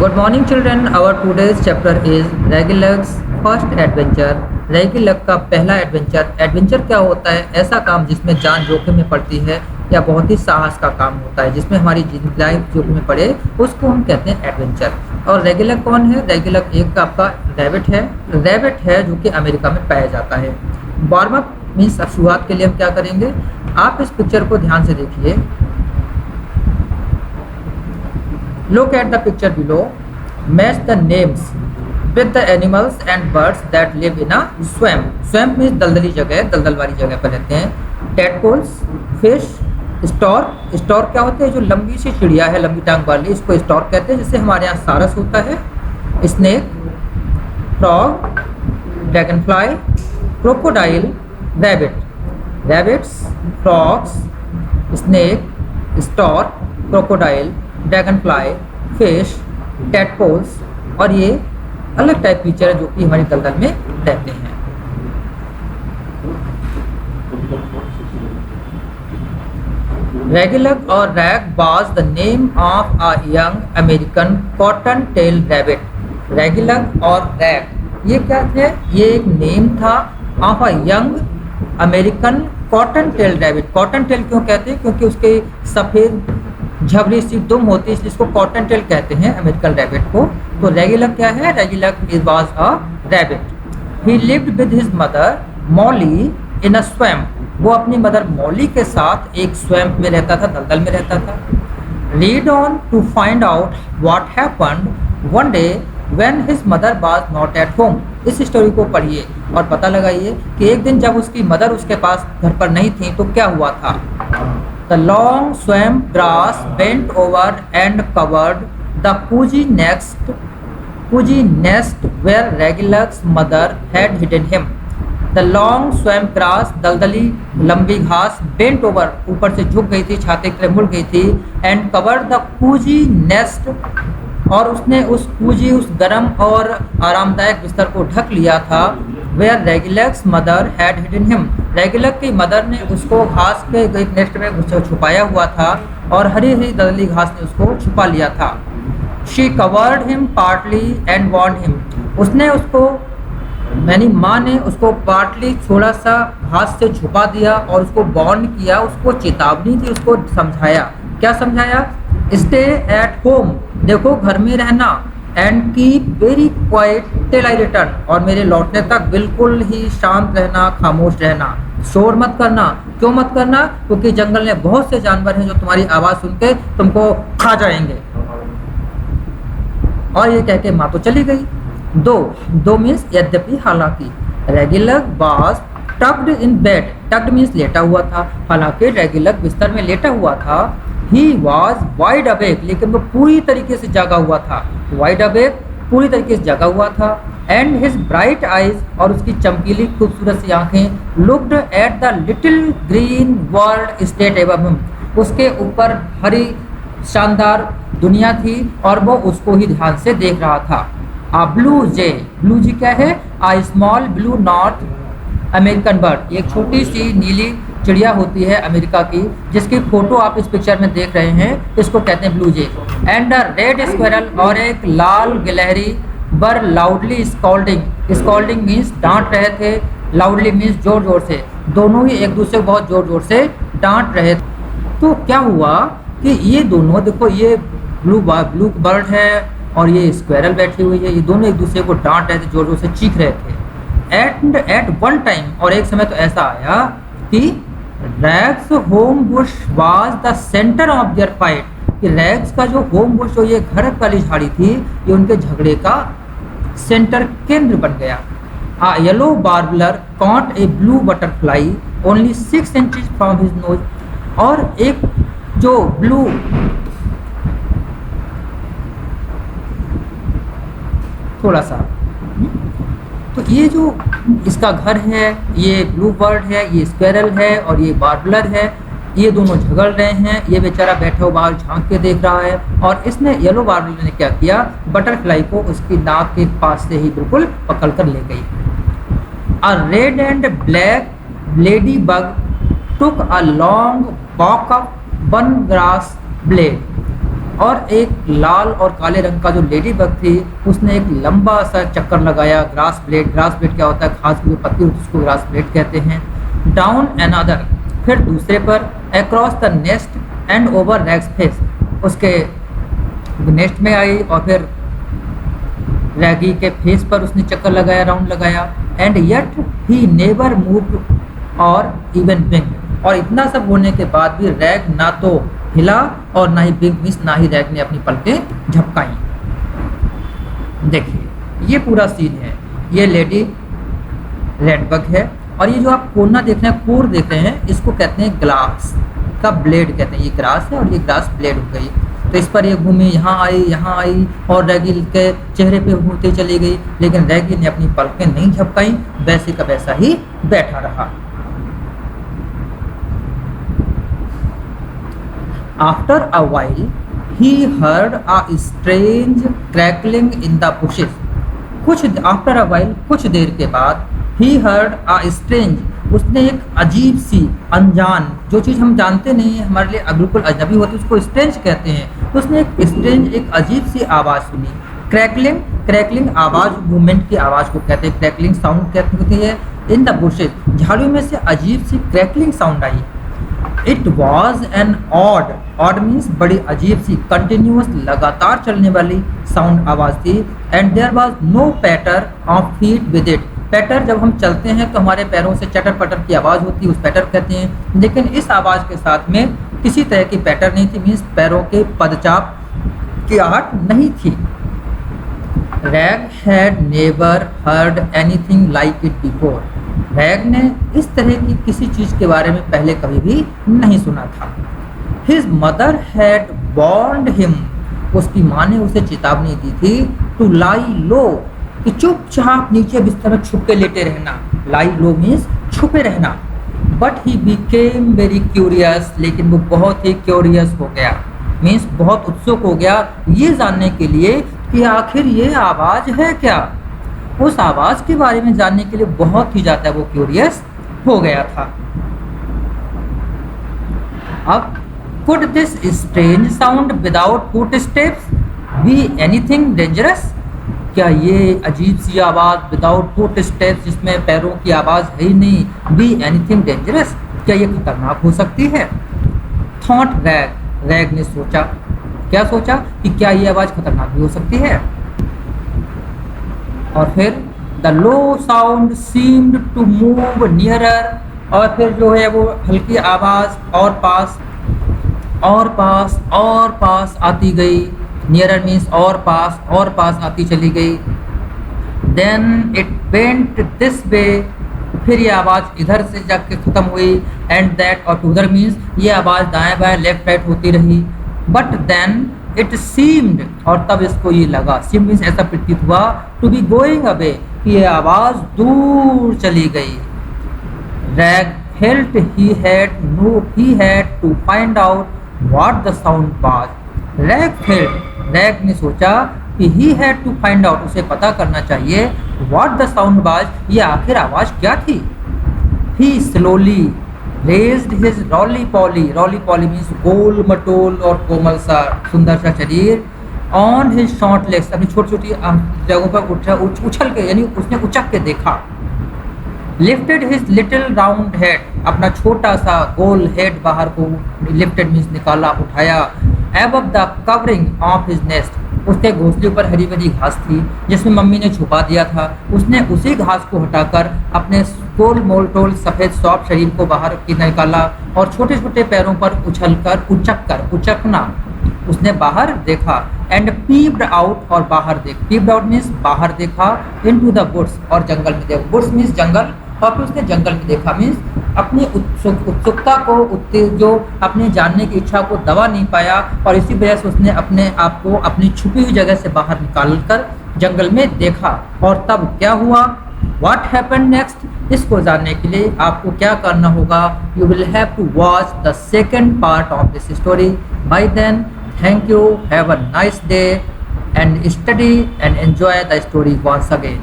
Good morning children. Our today's chapter is Regilug's first adventure. रेगिलग का पहला adventure. Adventure क्या होता है? ऐसा काम जिसमें जान जोखिम में पड़ती है या बहुत ही साहस का काम होता है, जिसमें हमारी लाइफ जोखिम में पड़े, उसको हम कहते हैं एडवेंचर। और रेगिलग कौन है? रेगिलग एक आपका रैबिट है जो कि अमेरिका में पाया जाता है। वार्म अप मीन्स शुरुआत के लिए हम क्या करेंगे, आप इस पिक्चर को ध्यान से देखिए। Look at the picture below. Match the names with the animals and birds that live in a swamp. Swamp means दलदली जगह, दलदल वाली जगह पर रहते हैं। Tadpoles, fish, stork. Stork क्या होते हैं? जो लंबी सी चिड़िया है, लंबी टांग वाली, इसको stork कहते हैं। जैसे हमारे यहाँ सारस होता है। Snake, frog, dragonfly, crocodile, rabbit. Rabbits, frogs, snake, stork, crocodile, dragonfly, fish, tadpoles और ये अलग टाइप फीचर है जो कि हमारी दलदल में रहते हैं। रेगिलग और Rag was the name of a young American cottontail rabbit. Raggylug और रैग ये क्या थे? ये एक नेम था of a young American cottontail rabbit. Cottontail क्यों कहते हैं? क्योंकि उसके सफ़ेद झबरी सी दुम होती है, इसलिए इसको कॉटन टेल कहते हैं अमेरिकन रैबिट को। तो रेगिलग क्या है? Raggylug is was a rabbit. He lived with his mother Molly in a swamp. वो अपनी मदर मॉली के साथ एक स्वैम्प में रहता था, दलदल में रहता था। Read on to find out what happened one day when his mother was not at home. इस स्टोरी को पढ़िए और पता लगाइए कि एक दिन जब उसकी मदर उसके पास घर पर नहीं थी तो क्या हुआ था। The long swamp grass bent over and covered the cozy nest where Regilug's mother had hidden him. The long swamp grass, दलदली लंबी घास, bent over ऊपर से झुक गई थी, छाते की तरह मुड़ गई थी, and covered the cozy nest और उसने उस cozy, उस गर्म और आरामदायक बिस्तर को ढक लिया था। Where Regilug's mother had hidden him. रेगिलग की मदर ने उसको घास के एक नेस्ट में छुपाया हुआ था और हरी हरी दलदली घास ने उसको छुपा लिया था। She covered him partly and warned him. उसने उसको यानी माँ ने उसको पार्टली थोड़ा सा घास से छुपा दिया और उसको वार्न किया, उसको चेतावनी दी, उसको समझाया। क्या समझाया? स्टे एट होम, देखो घर में रहना, and keep very quite till I return, और मेरे लौटने तक बिल्कुल ही शांत रहना, खामोश रहना, शोर मत करना। क्यों मत करना? क्योंकि जंगल में बहुत से जानवर हैं जो तुम्हारी आवाज़ सुन के तुमको खा जाएंगे। और ये कह के माँ तो चली गई। दो मीन्स यद्यपि, हालांकि। Raggylug was tucked in bed. Tucked means लेटा हुआ था। हालांकि रेगिलग बिस्तर में लेटा हुआ था। ही वॉज वाइड अवेक, लेकिन वो पूरी तरीके से जागा हुआ था। वाइड अवेक, पूरी तरीके से जागा हुआ था। एंड हिज ब्राइट आइज, और उसकी चमकीली खूबसूरत सी आंखें, looked at the little green world state above him. उसके ऊपर हरी शानदार दुनिया थी और वो उसको ही ध्यान से देख रहा था। आ ब्लू जे क्या है? A small blue North American bird, एक छोटी सी नीली चिड़िया होती है अमेरिका की, जिसकी फोटो आप इस पिक्चर में देख रहे हैं, इसको कहते हैं blue J. And a red squirrel, और एक लाल गिलहरी, वर लाउडली स्कॉल्डिंग। स्कॉल्डिंग मीन्स डांट रहे थे, लाउडली मीन्स जोर जोर से। दोनों ही एक दूसरे को बहुत जोर जोर से डांट रहे थे। तो क्या हुआ कि ये दोनों, देखो ये ब्लू बर्ड है और ये स्क्वेरल बैठी हुई है, ये दोनों एक दूसरे को डांट रहे थे, जोर जोर से चीख रहे थे। एट वन टाइम, और एक समय तो ऐसा आया कि rags home Bush was the centre of their fight. कि रैग्स का जो होम बुश, जो ये घर वाली झाड़ी थी, ये उनके झगड़े का सेंटर, केंद्र बन गया। A yellow warbler caught a blue butterfly only 6 inches from his nose, और एक जो ब्लू थोड़ा सा, तो ये जो इसका घर है, ये ब्लू बर्ड है, ये स्क्वेरल है और ये बार्बलर है, ये दोनों झगड़ रहे हैं। ये बेचारा बैठा हुआ बाहर झांक के देख रहा है, और इसने येलो बार्बलर ने क्या किया, बटरफ्लाई को उसकी नाक के पास से ही बिल्कुल पकड़ कर ले गई। A red and black ladybug took a long walk up one grass blade. और एक लाल और काले रंग का जो लेडी बग थी उसने एक लंबा सा चक्कर लगाया। ग्रास ब्लेड क्या होता है, घास की जो पत्ती होती है उसको ग्रास ब्लेड कहते हैं। डाउन अनदर, फिर दूसरे पर। Across the nest and over rags face, उसके नेस्ट में आई और फिर रैगी के फेस पर उसने चक्कर लगाया, राउंड लगाया। And yet he never moved और इवन बिंक, और इतना सब होने के बाद भी रैग ना तो हिला और ना ही बिंक मींस ना ही रैग ने अपनी पलकें झपकाई। देखिए ये पूरा सीन है, ये लेडी रेडबग है और ये जो आप कोना देख रहे हैं, कोर देख रहे हैं, इसको कहते हैं ग्लास का ब्लेड कहते हैं। ये ग्रास है और ये ग्रास ब्लेड हो गई। तो इस पर ये घूमी, यहाँ आई और रैगी के चेहरे पे घूमती चली गई, लेकिन रैगी ने अपनी पलकें नहीं झपकाई, वैसे का वैसा ही बैठा रहा। After a while, he heard a strange crackling in the bushes. After a while, कुछ देर के बाद, he heard a strange, उसने एक अजीब सी, अनजान, जो चीज़ हम जानते नहीं है, हमारे लिए बिल्कुल अजनबी होती है, उसको स्ट्रेंज कहते हैं। तो उसने एक स्ट्रेंज, एक अजीब सी आवाज़ सुनी। क्रैकलिंग आवाज़, मूवमेंट की आवाज़ को कहते हैं, क्रैकलिंग साउंड कहते होती है। इन द बुशेज, झाड़ियों में से अजीब सी क्रैकलिंग साउंड आई। It was an odd means बड़ी अजीब सी, कंटिन्यूअस, लगातार चलने वाली साउंड आवाज़ थी। And there was no patter of feet with it, patter जब हम चलते हैं तो हमारे पैरों से चटर पटर की आवाज़ होती है, उस पैटर कहते हैं, लेकिन इस आवाज़ के साथ में किसी तरह की पैटर नहीं थी, मीन्स पैरों के पदचाप की आहट नहीं थी। Rag had never heard anything like it before, rag ने इस तरह की किसी चीज़ के बारे में पहले कभी भी नहीं सुना था। His mother had warned him, उसकी माँ ने उसे चेतावनी दी थी, टू लाई लो, कि चुपचाप नीचे बिस्तर में छुप के लेटे रहना। लाई लो मीन्स छुपे रहना। But he became very curious, लेकिन वो बहुत ही क्यूरियस हो गया, मीन्स बहुत उत्सुक हो गया ये जानने के लिए कि आखिर ये आवाज़ है क्या। उस आवाज़ के बारे में जानने के लिए बहुत ही ज़्यादा वो क्यूरियस हो गया था। अब could this strange sound without foot steps be anything dangerous, क्या ये अजीब सी आवाज़ विदाउट फुट स्टेप्स, जिसमें पैरों की आवाज़ है ही नहीं, बी एनीथिंग डेंजरस, क्या ये खतरनाक हो सकती है। थॉट रैग ने सोचा, क्या सोचा कि क्या ये आवाज़ खतरनाक भी हो सकती है। और फिर the low sound seemed to move nearer, और फिर जो है वो हल्की आवाज़ और पास आती गई। नियरर मीन्स और पास आती चली गई। Then it went this way, फिर ये आवाज़ इधर से जाके ख़त्म हुई। एंड दैट, और उधर मीन्स ये आवाज़ दाएं बाएं लेफ्ट राइट होती रही। बट देन इट सीम्ड, और तब इसको ये लगा, सीम मीन्स ऐसा प्रतीत हुआ, टू बी गोइंग अवे, कि ये आवाज़ दूर चली गई। Rag felt he had to find out what the sound was. Rag ने सोचा कि he had to find out, उसे पता करना चाहिए, व्हाट द साउंड वाज, ये आखिर आवाज़ क्या थी। ही स्लोली रेज्ड हिज रोली पॉली मीन्स गोल मटोल और कोमल सा सुंदर सा शरीर, ऑन हिज शॉर्ट लेग्स, अपनी छोटी छोटी जगहों पर उछल के, यानी उसने उचक के देखा। Lifted his little round head, अपना छोटा सा गोल हेड बाहर को, लिफ्टेड मीन्स निकाला, उठाया। Above the covering of his nest, उसके घोंसले पर हरी भरी घास थी जिसमें मम्मी ने छुपा दिया था। उसने उसी घास को हटाकर अपने गोल मोलटोल सफ़ेद सॉफ्ट शरीर को बाहर की निकाला और छोटे छोटे पैरों पर उचकना उसने बाहर देखा। एंड पीप्ड आउट, और बाहर पीप्ड आउट मीन्स बाहर देखा। इनटू द वुड्स, और जंगल में देखा, वुड्स मीन्स जंगल, और फिर उसने जंगल में देखा मीन्स अपनी उत्सुकता को, जो अपने जानने की इच्छा को दबा नहीं पाया, और इसी वजह से उसने अपने आप को अपनी छुपी हुई जगह से बाहर निकाल कर जंगल में देखा। और तब क्या हुआ, व्हाट हैपेंड नेक्स्ट, इसको जानने के लिए आपको क्या करना होगा, you will have to watch the second part of this story. Bye then, thank you, have a nice day and study and enjoy the story once again.